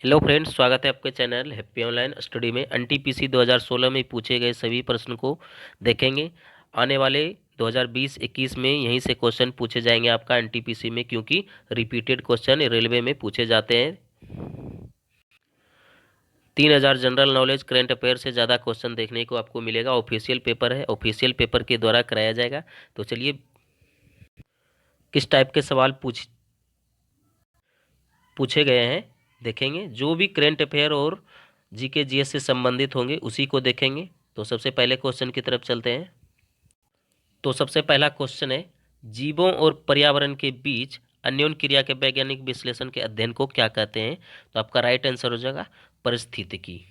Hello friends, स्वागत है आपके चैनल हैप्पी ऑनलाइन स्टडी में। एनटीपीसी 2016 में पूछे गए सभी प्रश्न को देखेंगे। आने वाले 2020-21 में यहीं से क्वेश्चन पूछे जाएंगे आपका एनटीपीसी में, क्योंकि रिपीटेड क्वेश्चन रेलवे में पूछे जाते हैं। 3000 जनरल नॉलेज करंट अफेयर से ज़्यादा क्वेश्चन देखने को आपको मिलेगा। ऑफिशियल पेपर है, ऑफिशियल पेपर के द्वारा कराया जाएगा। तो चलिए, किस टाइप के सवाल पूछे गए हैं देखेंगे। जो भी करंट अफेयर और जीके जीएस से संबंधित होंगे उसी को देखेंगे। तो सबसे पहले क्वेश्चन की तरफ चलते हैं। तो सबसे पहला क्वेश्चन है, जीवों और पर्यावरण के बीच अन्योन्य क्रिया के वैज्ञानिक विश्लेषण के अध्ययन को क्या कहते हैं? तो आपका राइट आंसर हो जाएगा पारिस्थितिकी।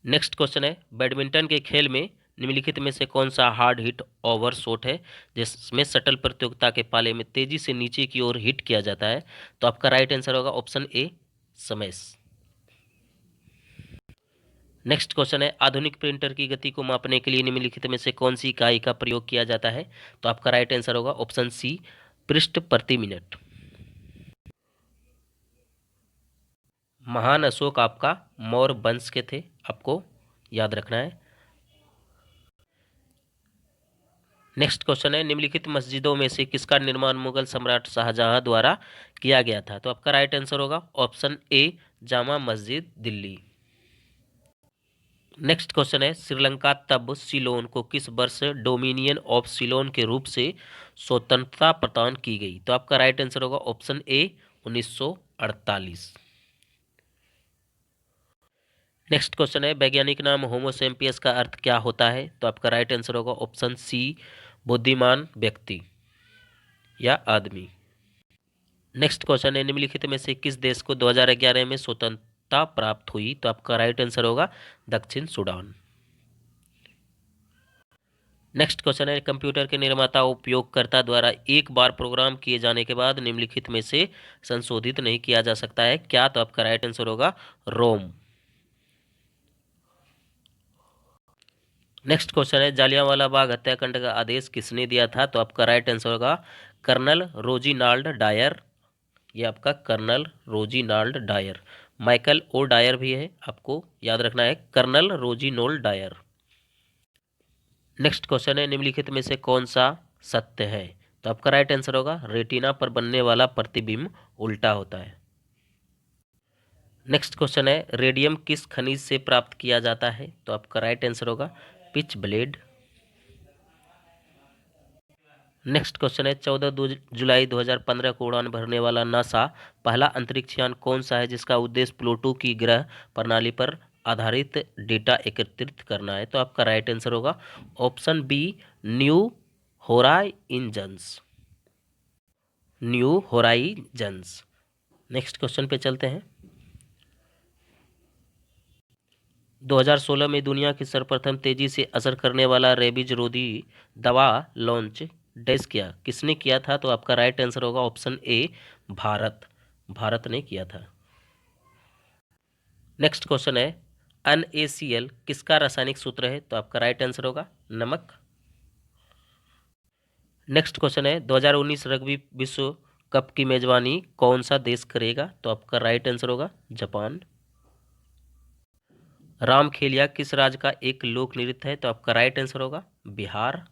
नेक्स्ट क्वेश्चन है, बैडमिंटन के खेल में निम्नलिखित में से कौन सा हार्ड हिट ओवर शॉट है जिसमें शटल प्रतियोगिता के पाले में तेजी से नीचे की ओर हिट किया जाता है? तो आपका राइट आंसर होगा ऑप्शन ए, स्मैश। नेक्स्ट क्वेश्चन है, आधुनिक प्रिंटर की गति को मापने के लिए निम्नलिखित में से कौन सी इकाई का प्रयोग किया जाता है? तो आपका राइट आंसर होगा ऑप्शन सी, पृष्ठ प्रति मिनट। महान अशोक आपका मौर्य वंश के थे, आपको याद रखना है। नेक्स्ट क्वेश्चन है, निम्नलिखित मस्जिदों में से किसका निर्माण मुगल सम्राट शाहजहां द्वारा किया गया था? तो आपका राइट आंसर होगा ऑप्शन ए, जामा मस्जिद दिल्ली। नेक्स्ट क्वेश्चन है, श्रीलंका तब सिलोन को किस वर्ष डोमिनियन ऑफ सिलोन के रूप से स्वतंत्रता प्रदान की गई? तो आपका राइट आंसर होगा ऑप्शन ए, 1948। नेक्स्ट क्वेश्चन है, वैज्ञानिक नाम होमो सेपियंस का अर्थ क्या होता है? तो आपका राइट आंसर होगा ऑप्शन सी, बुद्धिमान व्यक्ति या आदमी। नेक्स्ट क्वेश्चन है, निम्नलिखित में से किस देश को 2011 में स्वतंत्रता प्राप्त हुई? तो आपका राइट आंसर होगा दक्षिण सूडान। नेक्स्ट क्वेश्चन है, कंप्यूटर के निर्माता उपयोगकर्ता द्वारा एक बार प्रोग्राम किए जाने के बाद निम्नलिखित में से संशोधित नहीं किया जा सकता है क्या? तो आपका राइट आंसर होगा रोम। नेक्स्ट क्वेश्चन है, जालियांवाला बाग हत्याकांड का आदेश किसने दिया था? तो आपका राइट आंसर होगा कर्नल रोजिनाल्ड डायर। ये आपका colonel Reginald Dyer. Michael O'Dwyer भी है, आपको याद रखना है colonel Reginald Dyer. Next question है, निम्नलिखित में से कौन सा सत्य है? तो आपका राइट आंसर होगा रेटिना पर बनने वाला प्रतिबिंब उल्टा होता है। नेक्स्ट क्वेश्चन है, रेडियम किस खनिज से प्राप्त किया जाता है? तो आपका राइट आंसर होगा पिच ब्लेड। नेक्स्ट क्वेश्चन है, 14 जुलाई 2015 को उड़ान भरने वाला नासा पहला अंतरिक्ष यान कौन सा है जिसका उद्देश्य प्लूटो की ग्रह प्रणाली पर आधारित डेटा एकत्रित करना है? तो आपका राइट आंसर होगा option B, new horizons. New horizons. Next question पे चलते हैं। 2016 में दुनिया की सर्वप्रथम तेजी से असर करने वाला रेबीज रोधी दवा लॉन्च डैश किया किसने किया था? तो आपका राइट आंसर होगा ऑप्शन ए, भारत। भारत ने किया था। नेक्स्ट क्वेश्चन है, NaCl किसका रासायनिक सूत्र है? तो आपका राइट आंसर होगा नमक। नेक्स्ट क्वेश्चन है, 2019 रग्बी विश्व कप की मेजबानी कौन सा देश करेगा? तो आपका राइट आंसर होगा जापान। रामखेलिया किस राज्य का एक लोक नृत्य है? तो आपका राइट आंसर होगा बिहार।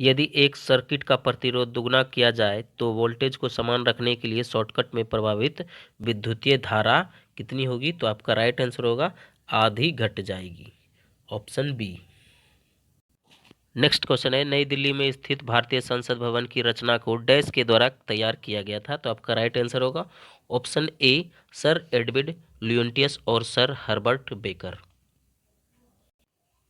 यदि एक सर्किट का प्रतिरोध दुगना किया जाए तो वोल्टेज को समान रखने के लिए शॉर्टकट में प्रभावित विद्युतीय धारा कितनी होगी? तो आपका राइट आंसर होगा आधी घट जाएगी, ऑप्शन बी। नेक्स्ट क्वेश्चन है, नई दिल्ली में स्थित भारतीय संसद भवन की रचना को डैश के द्वारा तैयार किया गया था? तो आपका राइट आंसर होगा ऑप्शन ए, सर एडविड लियोन्टियस और sir Herbert baker.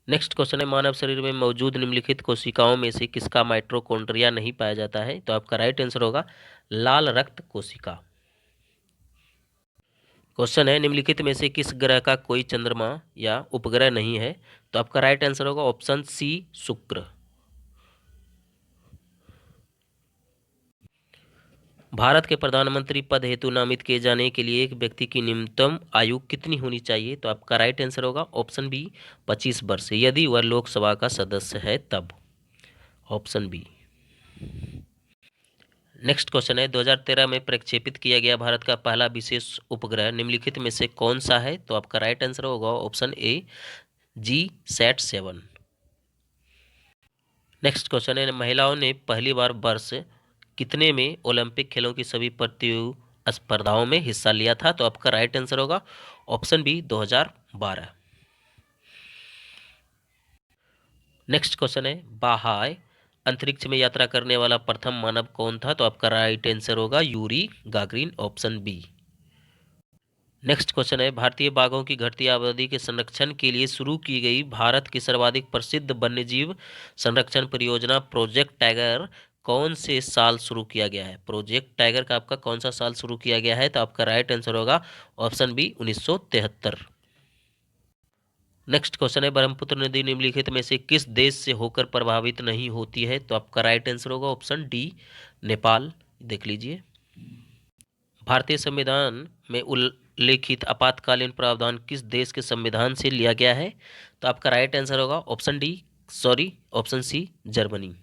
Next question है, मानव शरीर में मौजूद निम्नलिखित कोशिकाओं में से किसका माइटोकॉन्ड्रिया नहीं पाया जाता है? तो आपका राइट आंसर होगा लाल रक्त कोशिका। क्वेश्चन है, निम्नलिखित में से किस ग्रह का कोई चंद्रमा या उपग्रह नहीं है? तो आपका राइट आंसर होगा ऑप्शन सी, शुक्र। भारत के प्रधानमंत्री पद हेतु नामित किए जाने के लिए एक व्यक्ति की न्यूनतम आयु कितनी होनी चाहिए? तो आपका राइट आंसर होगा ऑप्शन बी, 25 वर्ष, यदि वह लोकसभा का सदस्य है तब, ऑप्शन बी। नेक्स्ट क्वेश्चन है, 2013 में प्रक्षेपित किया गया भारत का पहला विशेष उपग्रह निम्नलिखित में से कौन सा है? तो आपका राइट आंसर होगा ऑप्शन ए, GSAT-7। नेक्स्ट क्वेश्चन है, महिलाओं ने पहली बार वर्ष कितने में ओलंपिक खेलों की सभी स्पर्धाओं में हिस्सा लिया था? तो आपका राइट आंसर होगा ऑप्शन बी, 2012। नेक्स्ट क्वेश्चन है, बाह्य अंतरिक्ष में यात्रा करने वाला प्रथम मानव कौन था? तो आपका राइट आंसर होगा Yuri Gagarin, option B. Next question है, भारतीय बाघों की घटती आबादी के संरक्षण के लिए शुरू की गई भारत की सर्वाधिक प्रसिद्ध वन्यजीव संरक्षण परियोजना प्रोजेक्ट टाइगर कौन से साल शुरू किया गया है? प्रोजेक्ट टाइगर का आपका कौन सा साल शुरू किया गया है? तो आपका राइट आंसर होगा ऑप्शन बी, 1973। नेक्स्ट क्वेश्चन है, ब्रह्मपुत्र नदी निम्नलिखित में से किस देश से होकर प्रभावित नहीं होती है? तो आपका राइट आंसर होगा ऑप्शन डी, नेपाल। देख लीजिए, भारतीय संविधान में उल्लेखित आपातकालीन प्रावधान किस देश के संविधान से लिया गया है? तो आपका राइट आंसर होगा option C, Germany.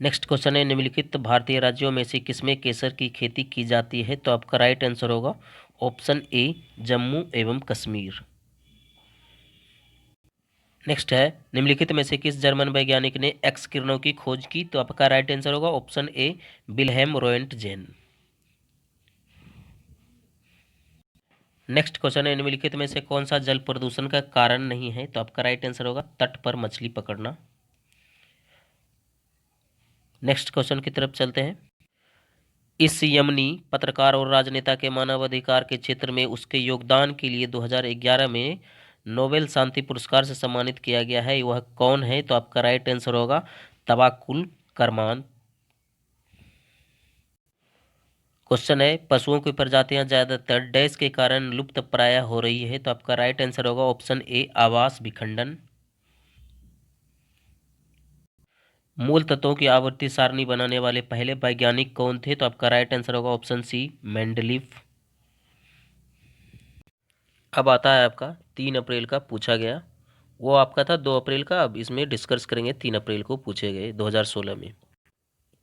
Next question है, निम्नलिखित भारतीय राज्यों में से किसमें केसर की खेती की जाती है? तो आपका राइट आंसर होगा ऑप्शन ए, जम्मू एवं कश्मीर। नेक्स्ट है, निम्नलिखित में से किस जर्मन वैज्ञानिक ने एक्स किरणों की खोज की? तो आपका राइट आंसर होगा option A, Wilhelm Roentgen. Next question है, निम्नलिखित में से कौन सा जल प्रदूषण का कारण नहीं है? तो आपका राइट आंसर होगा तट पर मछली पकड़ना। नेक्स्ट क्वेश्चन की तरफ चलते हैं, इस यमनी पत्रकार और राजनेता के मानवाधिकार के क्षेत्र में उसके योगदान के लिए 2011 में नोबेल शांति पुरस्कार से सम्मानित किया गया है, वह कौन है? तो आपका राइट आंसर होगा तवाकुल करमान। क्वेश्चन है, पशुओं की प्रजातियां ज्यादातर डैश के कारण लुप्त प्राय हो रही है? तो आपका राइट आंसर होगा ऑप्शन ए, आवास विखंडन। मूल तत्वों की आवर्ती सारणी बनाने वाले पहले वैज्ञानिक कौन थे? तो आपका राइट आंसर होगा ऑप्शन सी, मेंडलीफ। अब आता है आपका 3 अप्रैल का पूछा गया, वो आपका था 2 अप्रैल का, अब इसमें डिस्कस करेंगे 3 अप्रैल को पूछे गए 2016 में।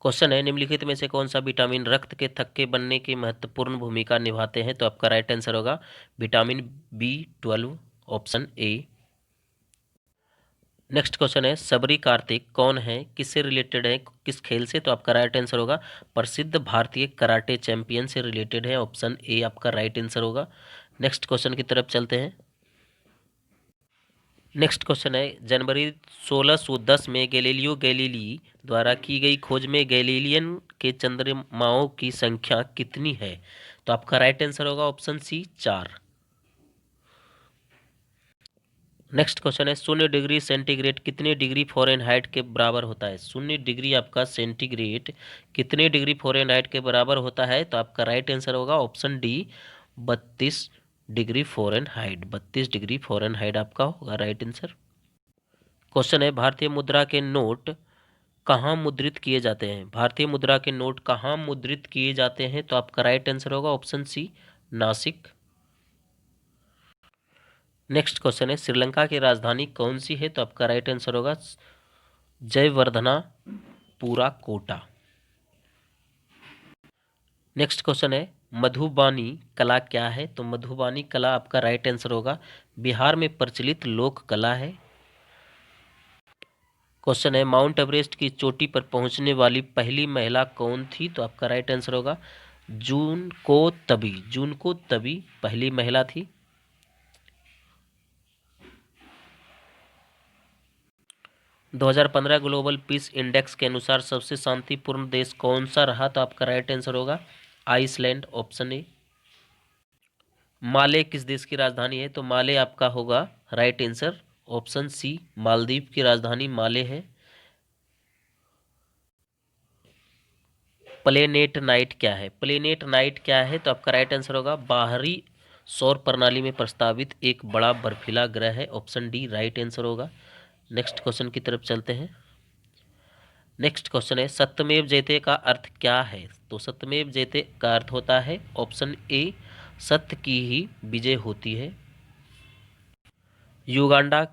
क्वेश्चन है, निम्नलिखित में से कौन सा विटामिन रक्त के थक्के बनने की महत्वपूर्ण भूमिका निभाते हैं? तो आपका राइट आंसर होगा vitamin B12, option A. Next question है, सबरी कार्तिक कौन है, किससे रिलेटेड है, किस खेल से? तो आपका राइट आंसर होगा प्रसिद्ध भारतीय कराटे चैंपियन से रिलेटेड है, ऑप्शन ए आपका राइट आंसर होगा। नेक्स्ट क्वेश्चन की तरफ चलते हैं। नेक्स्ट क्वेश्चन है, जनवरी 1610 में गैलीलियो गैलीली द्वारा की गई खोज में गैलीलियन के चंद्रमाओं की संख्या कितनी है? तो आपका राइट आंसर होगा ऑप्शन सी, 4। नेक्स्ट क्वेश्चन है, 0 डिग्री सेंटीग्रेड कितने डिग्री फ़ारेनहाइट के बराबर होता है? 0 डिग्री आपका सेंटीग्रेड कितने डिग्री फ़ारेनहाइट के बराबर होता है? तो आपका राइट आंसर होगा option D, 32 degree Fahrenheit. 32 degree Fahrenheit आपका होगा राइट आंसर। क्वेश्चन है, भारतीय मुद्रा के नोट कहाँ मुद्रित किए जाते हैं? भारतीय मुद्रा के नोट कहाँ मुद्रित किए जाते हैं? तो आपका राइट आंसर होगा option C, Nashik. Next question है, श्रीलंका की राजधानी कौन सी है? तो आपका राइट आंसर होगा जयवर्धना पूरा कोटा। नेक्स्ट क्वेश्चन है, मधुबानी कला क्या है? तो मधुबानी कला आपका राइट आंसर होगा बिहार में प्रचलित लोक कला है। क्वेश्चन है, माउंट एवरेस्ट की चोटी पर पहुंचने वाली पहली महिला कौन थी? तो आपका राइट आंसर होगा जूनको तबी। जूनको तबी पहली महिला थी। 2015 ग्लोबल पीस इंडेक्स के अनुसार सबसे शांतिपूर्ण देश कौन सा रहा? तो आपका राइट आंसर होगा आइसलैंड, ऑप्शन ए। माले किस देश की राजधानी है? तो माले आपका होगा right answer option C, Maldives की राजधानी माले है। प्लेनेट नाइट क्या है? प्लेनेट नाइट क्या है? तो आपका राइट आंसर होगा बाहरी सौर प्रणाली में प्रस्तावित एक बड़ा बर्फीला ग्रह है, ऑप्शन डी राइट आंसर होगा। नेक्स्ट क्वेश्चन की तरफ चलते हैं। नेक्स्ट क्वेश्चन है, सत्यमेव जयते का अर्थ क्या है? तो सत्यमेव जयते का अर्थ होता है ऑप्शन ए, सत्य की ही विजय होती है। युगांडा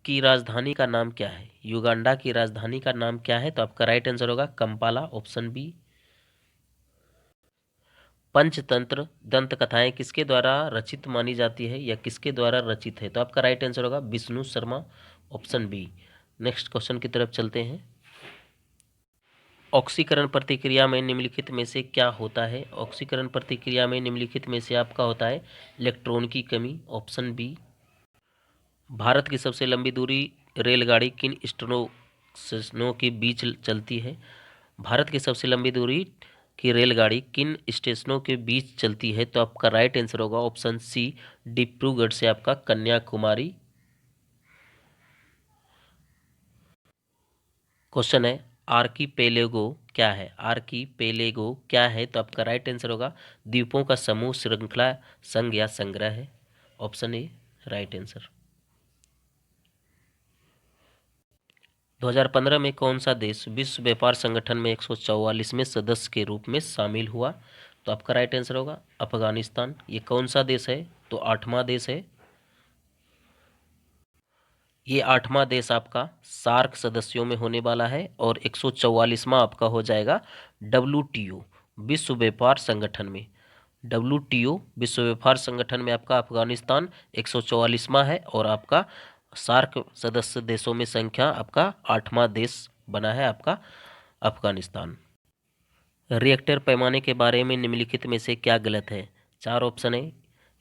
की राजधानी का नाम क्या है? युगांडा की राजधानी का नाम क्या है? तो आपका राइट आंसर होगा कंपाला, ऑप्शन बी। पंचतंत्र दंत कथाएं किसके द्वारा रचित मानी जाती है या किसके द्वारा रचित है? तो आपका राइट आंसर होगा Vishnu Sharma, option B. Next question की तरफ चलते हैं। ऑक्सीकरण प्रतिक्रिया में निम्नलिखित में से क्या होता है? ऑक्सीकरण प्रतिक्रिया में निम्नलिखित में से आपका होता है इलेक्ट्रॉन की कमी, ऑप्शन बी। भारत की सबसे लंबी दूरी रेलगाड़ी किन स्टेशनों के बीच चलती है? भारत की सबसे लंबी दूरी की रेलगाड़ी किन स्टेशनों के बीच चलती है? तो आपका राइट आंसर होगा ऑप्शन सी, डिब्रूगढ़ से आपका कन्याकुमारी। क्वेश्चन है आर्कीपेलेगो क्या है? आर्कीपेलेगो क्या है? तो आपका राइट आंसर होगा द्वीपों का समूह, श्रृंखला, संघ या संग्रह है, ऑप्शन ए राइट आंसर। 2015 में कौन सा देश विश्व व्यापार संगठन में 144वें सदस्य के रूप में शामिल हुआ? तो आपका राइट आंसर होगा अफगानिस्तान। ये कौन सा देश है? तो 8वां देश है। ये 8वां देश आपका सार्क सदस्यों में होने वाला है और 144वां आपका हो जाएगा WTO, विश्व व्यापार संगठन में। WTO विश्व व्यापार संगठन में आपका अफगानिस्तान 144वां है और आपका सार्क सदस्य देशों में संख्या आपका 8वां देश बना है आपका अफगानिस्तान। रिएक्टर पैमाने के बारे में निम्नलिखित में से क्या गलत है? चार ऑप्शन है।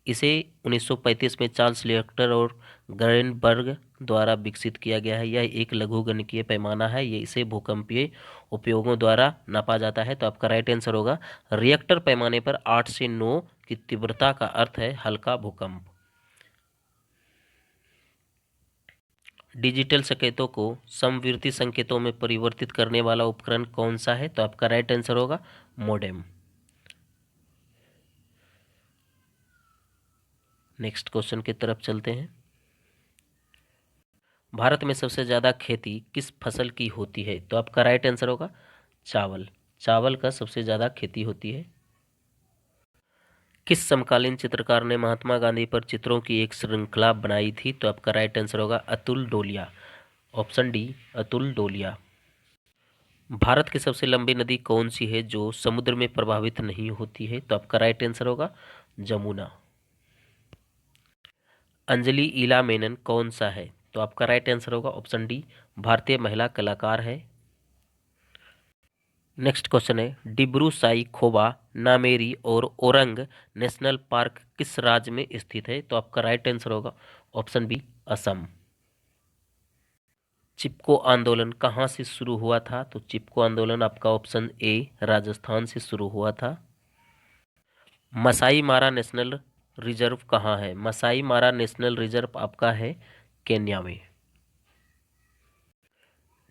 इसे 1935 में चार्ल्स रिएक्टर और गरेनबर्ग द्वारा विकसित किया गया है। यह एक लघुगणकीय पैमाना है। ये इसे भूकंपीय उपयोगों द्वारा नापा जाता है। तो आपका राइट आंसर होगा रिएक्टर पैमाने पर 8 से 9 की तीव्रता का अर्थ है हल्का भूकंप। डिजिटल संकेतों को समवर्ती संकेतों में परिवर्तित करने वाला उपकरण कौन सा है? तो आपका राइट आंसर होगा मोडेम। नेक्स्ट क्वेश्चन की तरफ चलते हैं। भारत में सबसे ज़्यादा खेती किस फसल की होती है? तो आपका राइट आंसर होगा चावल। चावल का सबसे ज़्यादा खेती होती है। किस समकालीन चित्रकार ने महात्मा गांधी पर चित्रों की एक श्रृंखला बनाई थी? तो आपका राइट आंसर होगा अतुल डोलिया, ऑप्शन डी अतुल डोलिया। भारत की सबसे लंबी नदी कौन सी है जो समुद्र में प्रभावित नहीं होती है? तो आपका राइट आंसर होगा जमुना। अंजलि ईला मेनन कौन सा है? तो आपका राइट आंसर होगा ऑप्शन डी भारतीय महिला कलाकार है। नेक्स्ट क्वेश्चन है डिब्रू साईखोवा, नामेरी और ओरंग नेशनल पार्क किस राज्य में स्थित है? तो आपका राइट आंसर होगा ऑप्शन बी असम। चिपको आंदोलन कहाँ से शुरू हुआ था? तो चिपको आंदोलन आपका ऑप्शन ए राजस्थान से शुरू हुआ था। मसाई मारा नेशनल रिजर्व कहाँ है? मसाई मारा नेशनल रिजर्व आपका है केन्या में।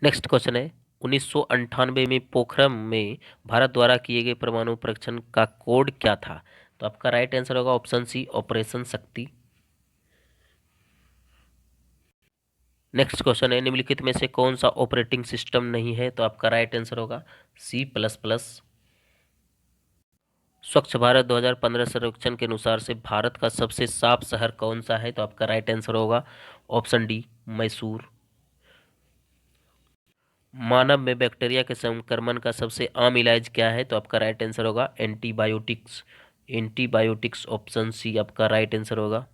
नेक्स्ट क्वेश्चन है 1998 में पोखरम में भारत द्वारा किए गए परमाणु परीक्षण का कोड क्या था? तो आपका राइट आंसर होगा ऑप्शन सी ऑपरेशन शक्ति। नेक्स्ट क्वेश्चन है निम्नलिखित में से कौन सा ऑपरेटिंग सिस्टम नहीं है? तो आपका राइट आंसर होगा C++। स्वच्छ भारत 2015 सर्वेक्षण के अनुसार से भारत का सबसे साफ शहर कौन सा है? तो आपका राइट आंसर होगा ऑप्शन डी मैसूर। मानव में बैक्टीरिया के संक्रमण का सबसे आम इलाज क्या है? तो आपका राइट आंसर होगा एंटीबायोटिक्स। एंटीबायोटिक्स ऑप्शन सी आपका राइट आंसर होगा।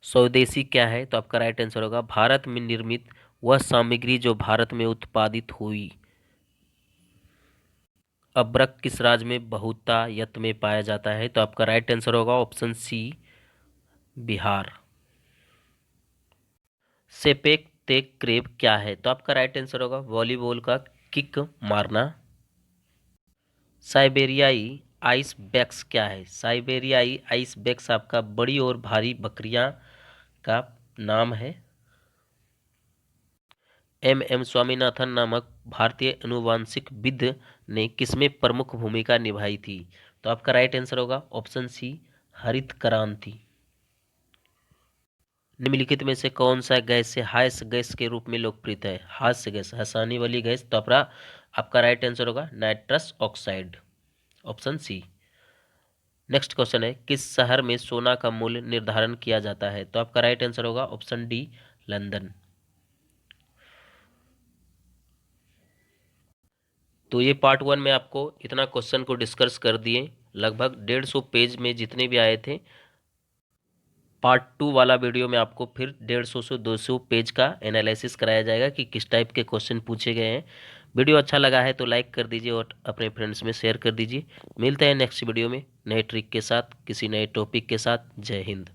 स्वदेशी क्या है? तो आपका राइट आंसर होगा भारत में निर्मित वह सामग्री जो भारत में उत्पादित हुई। अब्रक किस राज्य में बहुतायत में पाया जाता है? तो आपका राइट आंसर होगा ऑप्शन सी बिहार। सेपेक तेक्रेब क्या है? तो आपका राइट आंसर होगा वॉलीबॉल का किक मारना। साइबेरियाई आइस बैक्स क्या है? साइबेरियाई आइस बैक्स आपका बड़ी और भारी बकरियां का नाम है। M स्वामीनाथन नामक भारतीय अनुवांशिकविद ने किसमें प्रमुख भूमिका निभाई थी? तो आपका राइट आंसर होगा ऑप्शन सी हरित क्रांति। निम्नलिखित में से कौन सा गैस से हास्य गैस के रूप में लोकप्रिय है? हास्य गैस, हंसाने वाली गैस। तो आपका राइट आंसर होगा nitrous oxide, option C. Next question है किस शहर में सोना का मूल्य निर्धारण किया जाता है? तो आपका राइट आंसर होगा ऑप्शन डी लंदन। तो ये पार्ट 1 में आपको इतना क्वेश्चन को डिस्कस कर दिए, लगभग 150 पेज में जितने भी आए थे। पार्ट 2 वाला वीडियो में आपको फिर 150 से 200 पेज का एनालिसिस कराया जाएगा कि किस टाइप के क्वेश्चन पूछे गए हैं। वीडियो अच्छा लगा है तो लाइक कर दीजिए और अपने फ्रेंड्स में शेयर कर दीजिए। मिलते हैं नेक्स्ट वीडियो में नए ट्रिक के साथ, किसी नए टॉपिक के साथ। जय हिंद।